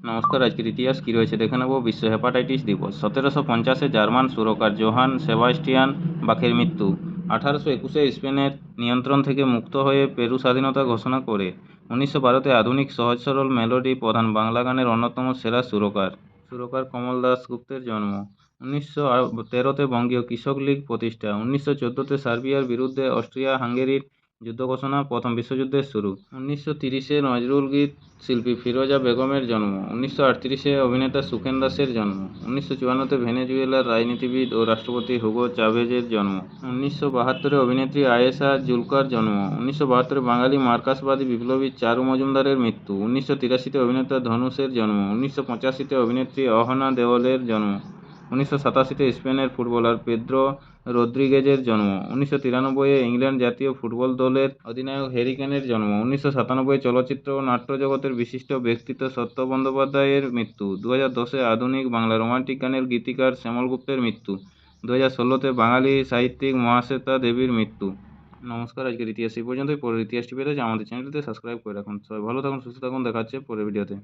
নমস্কার, আজকের ইতিহাস কী রয়েছে দেখে নেব। বিশ্ব হেপাটাইটিস দিবস। 1750-এ জার্মান সুরকার জোহান সেবাস্টিয়ান বাখের মৃত্যু। 1821-এ স্পেনের নিয়ন্ত্রণ থেকে মুক্ত হয়ে পেরু স্বাধীনতা ঘোষণা করে। 1912-তে আধুনিক সহজ সরল মেলোডি প্রধান বাংলা গানের অন্যতম সেরা সুরকার কমল দাশগুপ্তের জন্ম। 1913-তে বঙ্গীয় কৃষক লীগ প্রতিষ্ঠা। 1914-তে সার্বিয়ার বিরুদ্ধে অস্ট্রিয়া হাঙ্গেরির যুদ্ধ ঘোষণা, প্রথম বিশ্বযুদ্ধের শুরু। 1930-এ নজরুল গীত শিল্পী ফিরোজা বেগমের জন্ম। 1938-এ অভিনেতা সুখেন দাসের জন্ম। 1954-তে ভেনেজুয়েলার রাজনীতিবিদ ও রাষ্ট্রপতি হুগো চাভেজের জন্ম। 1972-এ অভিনেত্রী আয়েশা জুলকার জন্ম। 1972-এ বাঙালি মার্কাসবাদী বিপ্লবী চারু মজুমদারের মৃত্যু। 1983-তে অভিনেতা ধনুষের জন্ম। 1985-তে অভিনেত্রী অহনা দেওলের জন্ম। 1987-তে স্পেনের ফুটবলার পেদ্রো রদ্রিগেজের জন্ম। 1993-এ ইংল্যান্ড জাতীয় ফুটবল দলের অধিনায়ক হ্যারি কেনের জন্ম। 1997-এ চলচ্চিত্র ও নাট্যজগতের বিশিষ্ট ব্যক্তিত্ব সত্য বন্দ্যোপাধ্যায়ের মৃত্যু। 2010-এ আধুনিক বাংলা রোমান্টিক গানের গীতিকার শ্যামল গুপ্তের মৃত্যু। 2016-তে বাঙালি সাহিত্যিক মহাশ্বেতা দেবীর মৃত্যু। নমস্কার, আজকের ইতিহাস এই পর্যন্তই। পরের ইতিহাসটি পেতে আমাদের চ্যানেলটিতে সাবস্ক্রাইব করে রাখুন। সবাই ভালো থাকুন, সুস্থ থাকুন। দেখা হচ্ছে পরের ভিডিওতে।